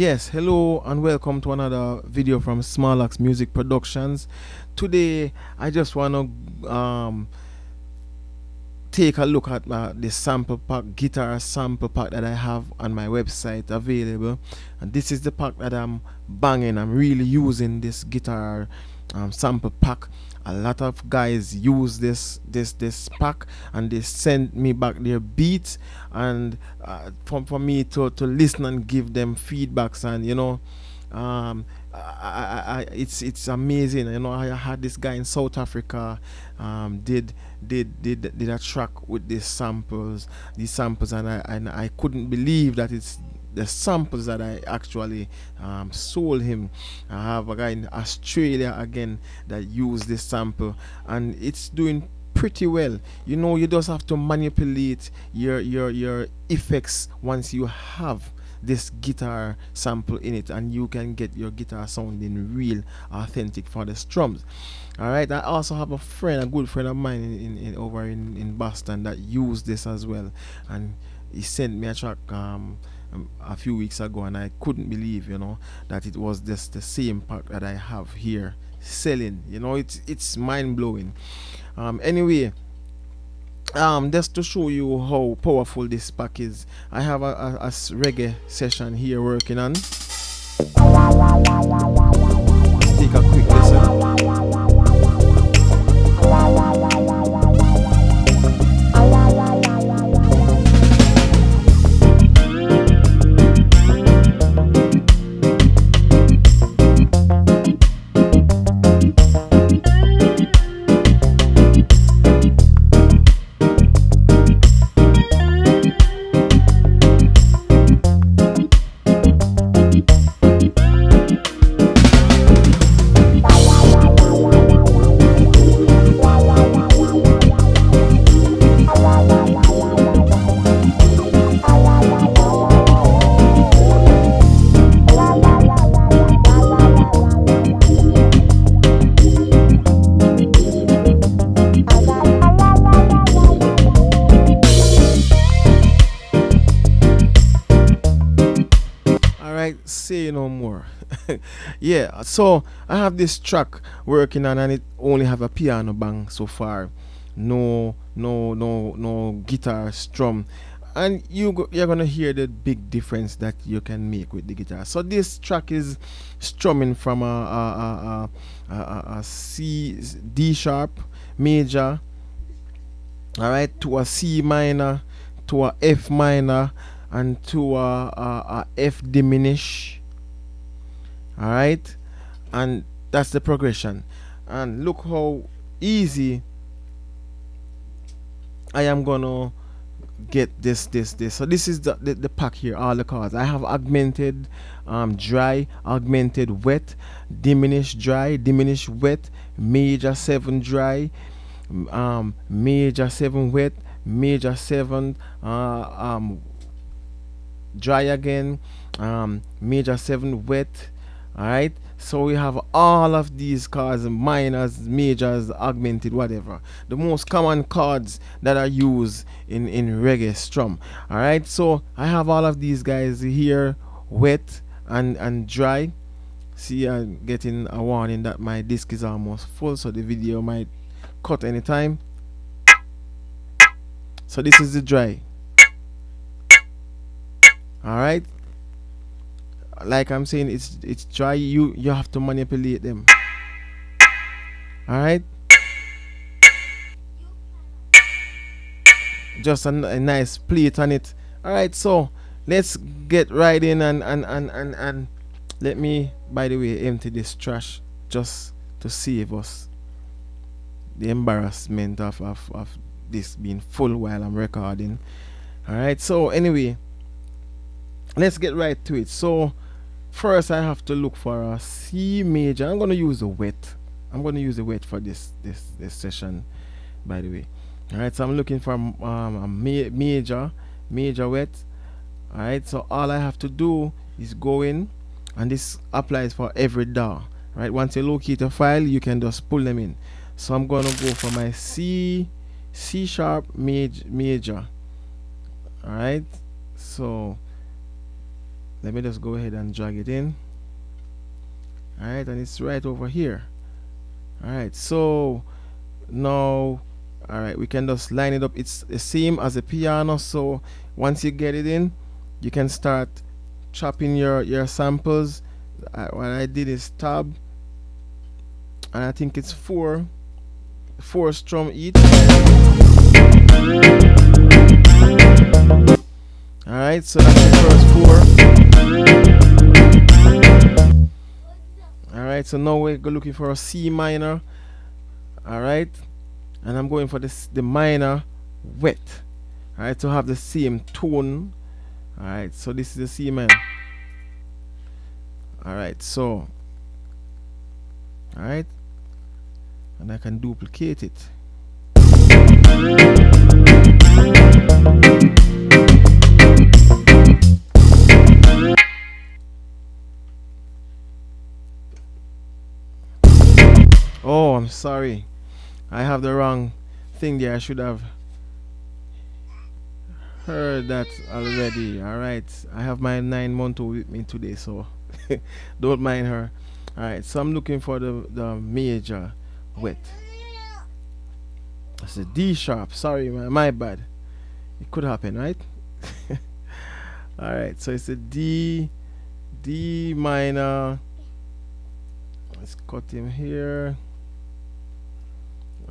Yes, hello and welcome to another video from Smarlax Music Productions. Today, I just want to take a look at the sample pack, guitar sample pack that I have on my website available. And this is the pack that I'm banging. I'm really using this guitar sample pack. A lot of guys use this pack and they send me back their beats and for me to listen and give them feedbacks, and um, it's amazing. I had this guy in South Africa did a track with these samples, and I couldn't believe that it's the samples that I actually sold him. I have a guy in Australia again that used this sample, and it's doing pretty well. You just have to manipulate your effects once you have this guitar sample in it, and you can get your guitar sounding real authentic for the strums. All right, I also have a good friend of mine in over in Boston that used this as well, and he sent me a track a few weeks ago, and I couldn't believe that it was just the same pack that I have here selling. It's mind-blowing. Anyway, just to show you how powerful this pack is, I have a reggae session here working on. Let's take a quick listen. Say no more. Yeah, so I have this track working on, and it only have a piano bang so far. No guitar strum, and you're gonna hear the big difference that you can make with the guitar. So this track is strumming from a C D sharp major, all right, to a C minor, to a F minor, and to a F diminish. All right, and that's the progression. And look how easy I am gonna get this. So this is the pack here, all the chords. I have augmented, dry, augmented, wet, diminished, dry, diminished, wet, major 7 dry, major 7 wet, major 7 dry again, major 7 wet. All right, so we have all of these chords: minors, majors, augmented, whatever the most common chords that are used in reggae strum. All right, so I have all of these guys here, wet and dry. See, I'm getting a warning that my disk is almost full, so the video might cut anytime. So this is the dry. All right, like I'm saying, it's dry. You have to manipulate them. All right, just a nice plate on it. All right, so let's get right in, and let me, by the way, empty this trash just to save us the embarrassment of this being full while I'm recording. All right, so anyway, let's get right to it. So first I have to look for a C major. I'm gonna use a wet. I'm gonna use a wet for this session, by the way. All right, so I'm looking for a major wet. All right, so all I have to do is go in, and this applies for every DAW. Right, once you locate a file, you can just pull them in. So I'm gonna go for my C sharp, major. All right, so I'm going to go for my C sharp, major. All right, so, all right, so all I have to do is go in, and this applies for every DAW. Right, once you locate a file, you can just pull them in. So I'm gonna go for my C sharp, major. All right, so, all right, so I'm going to go for my C sharp, major. All right, so Let me just go ahead and drag it in. Alright, and it's right over here. Alright, so now, alright, we can just line it up. It's the same as a piano, so once you get it in, you can start chopping your samples. What I did is tab, and I think it's four strum each. Alright, so that's the first 4. Alright, so now we're looking for a C minor. Alright, and I'm going for the minor wet. Alright, to have the same tone. Alright, so this is the C minor. Alright, so alright, and I can duplicate it. Oh, I'm sorry, I have the wrong thing there. I should have heard that already. Alright, I have my 9-month-old with me today, so don't mind her. Alright, so I'm looking for the major wet. That's a D sharp. Sorry, my bad. It could happen, right? Alright, so it's a D minor. Let's cut him here.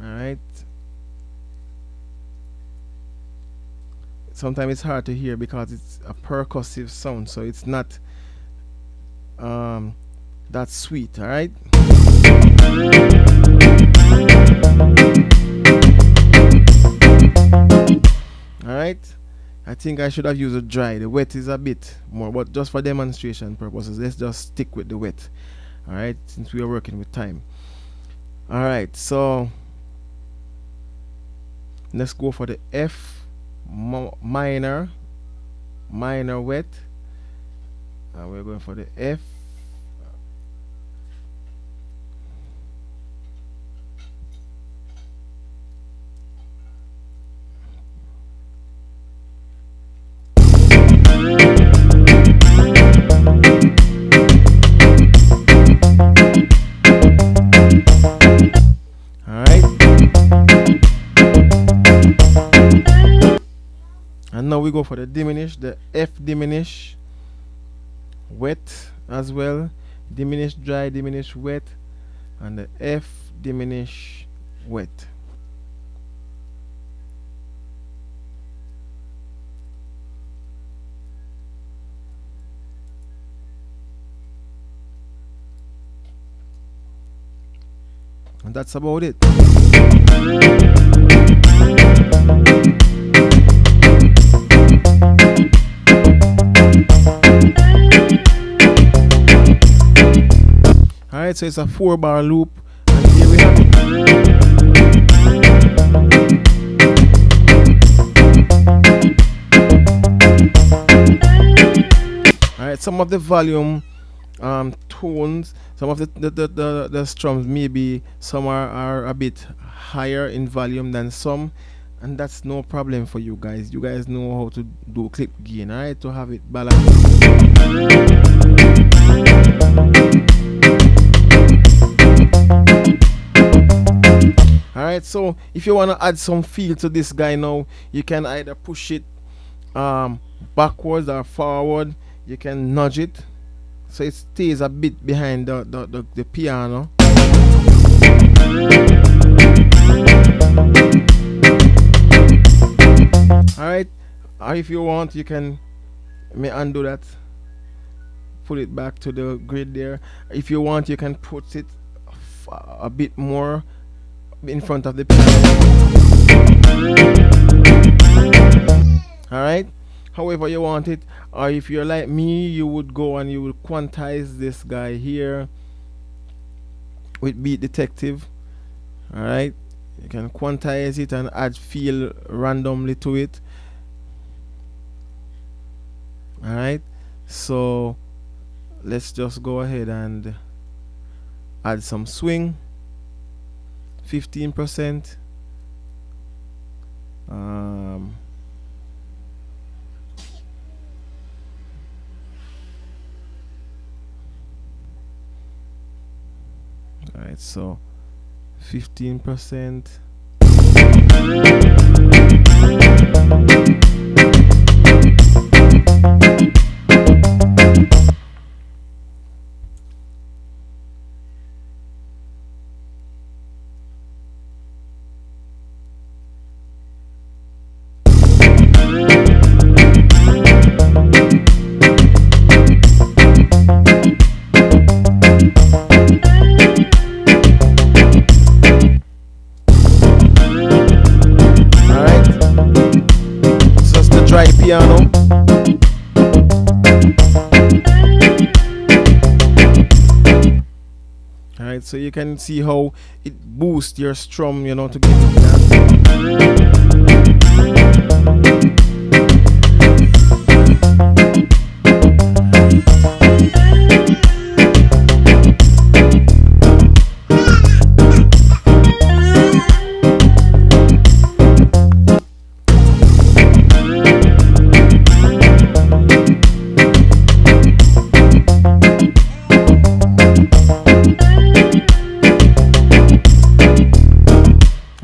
Alright. Sometimes it's hard to hear because it's a percussive sound, so it's not that sweet. Alright. Alright, I think I should have used a dry. The wet is a bit more, but just for demonstration purposes, let's just stick with the wet. Alright, since we are working with time. Alright, so let's go for the F minor wet, and we're going for the F. And now we go for the diminish, the F diminish wet as well. Diminish dry, diminish wet, and the F diminish wet. And that's about it. Alright, so it's a 4-bar loop, and here we have it. Alright, some of the volume tones, some of the strums, maybe some are a bit higher in volume than some, and that's no problem for you guys. You guys know how to do clip gain, alright, to have it balanced. Alright, so if you want to add some feel to this guy now, you can either push it backwards or forward. You can nudge it so it stays a bit behind the piano. Alright, or if you want, you can undo that, put it back to the grid there. If you want, you can put it a bit more in front of the piano. Alright, however you want it. Or if you're like me, you would go and you will quantize this guy here with Beat Detective. Alright, you can quantize it and add feel randomly to it. Alright, so let's just go ahead and add some swing, 15%. All right, so 15%. All right, so it's the dry piano. All right, so you can see how it boosts your strum, you know, to give it that.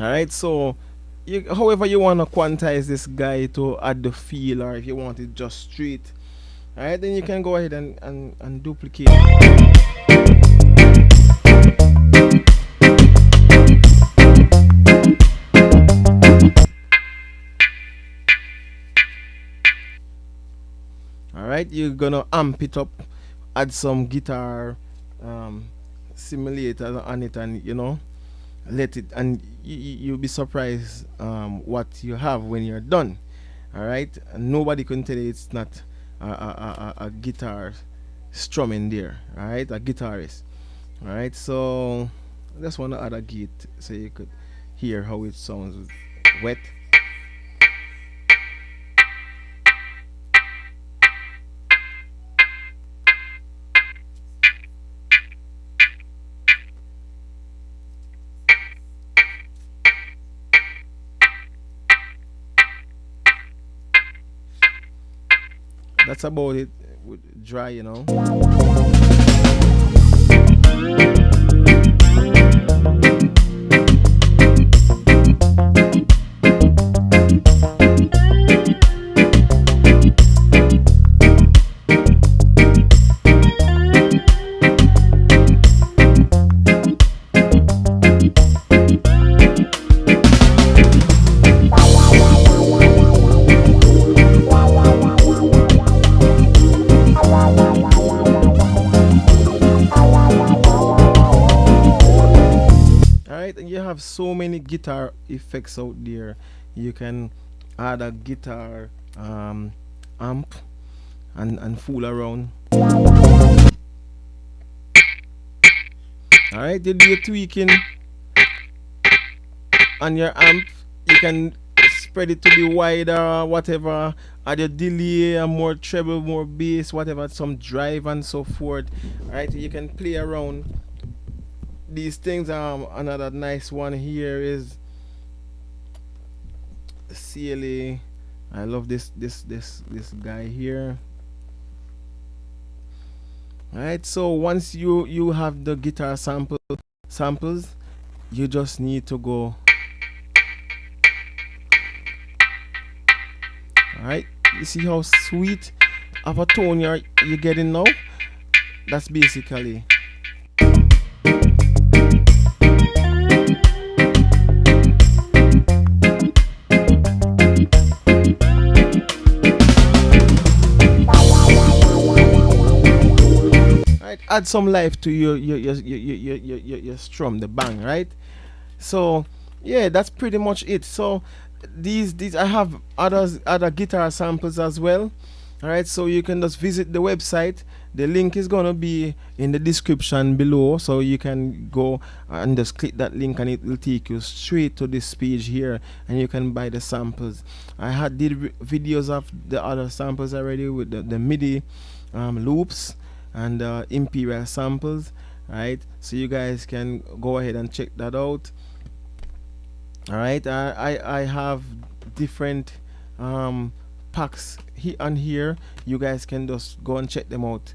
Alright, so however you want to quantize this guy to add the feel, or if you want it just straight, alright, then you can go ahead and duplicate. Alright, you're gonna amp it up, add some guitar simulator on it, and you know, let it, and you'll be surprised what you have when you're done. All right, and nobody can tell you it's not a guitar strumming there. All right, a guitarist. All right, so I just want to add a gate so you could hear how it sounds wet. That's about it. With dry, you know. And you have so many guitar effects out there. You can add a guitar amp and fool around. Alright, you do your tweaking on your amp. You can spread it to be wider, whatever, add your delay, more treble, more bass, whatever, some drive and so forth. Alright, you can play around these things. Another nice one here is CLA. I love this guy here. Alright, so once you have the guitar samples, you just need to go. Alright, you see how sweet of a tone you're getting now? That's basically. Add some life to your strum, the bang, right? So yeah, that's pretty much it. So these I have other guitar samples as well. All right, so you can just visit the website. The link is gonna be in the description below, so you can go and just click that link and it will take you straight to this page here, and you can buy the samples. I did videos of the other samples already with the MIDI loops and imperial samples, right? So you guys can go ahead and check that out. All right, I have different packs here and here. You guys can just go and check them out.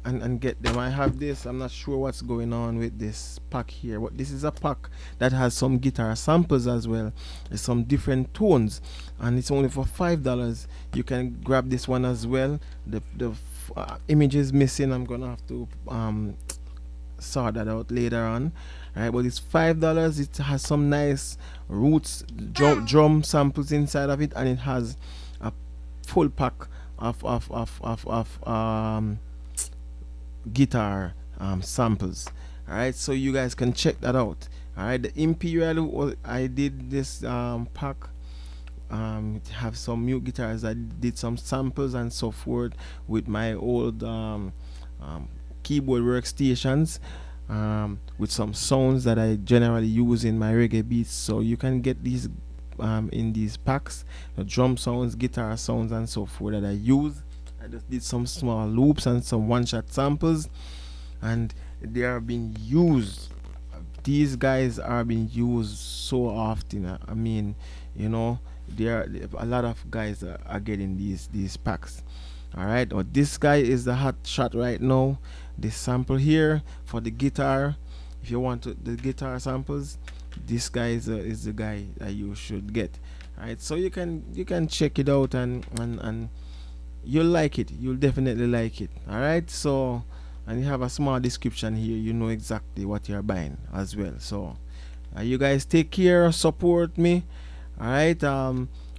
and get them. I have this. I'm not sure what's going on with this pack here, but this is a pack that has some guitar samples as well. There's some different tones, and it's only for $5. You can grab this one as well. The image is missing. I'm gonna have to sort that out later on. Right, but it's $5. It has some nice roots drum samples inside of it, and it has a full pack of guitar samples. All right, so you guys can check that out. All right, the Imperial, I did this pack. It have some mute guitars. I did some samples and so forth with my old keyboard workstations, with some sounds that I generally use in my reggae beats. So you can get these in these packs, the drum sounds, guitar sounds, and so forth that I use. I just did some small loops and some one-shot samples, and they are being used. These guys are being used so often. I mean, you know, there are a lot of guys are getting these packs. All right, or this guy is the hot shot right now. This sample here for the guitar, if you want the guitar samples, this guy is the guy that you should get. All right, so you can check it out, and you'll like it. You'll definitely like it. All right, so, and you have a small description here. You know exactly what you're buying as well. So you guys take care, support me. All right,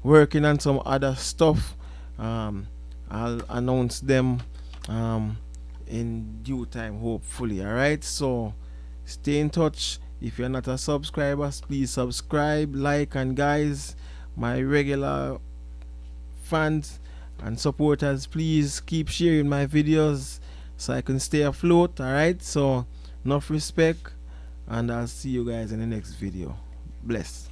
working on some other stuff. I'll announce them in due time, hopefully. All right, so stay in touch. If you're not a subscriber, please subscribe, like, and guys, my regular fans and supporters, please keep sharing my videos so I can stay afloat. All right, so enough respect, and I'll see you guys in the next video. Bless.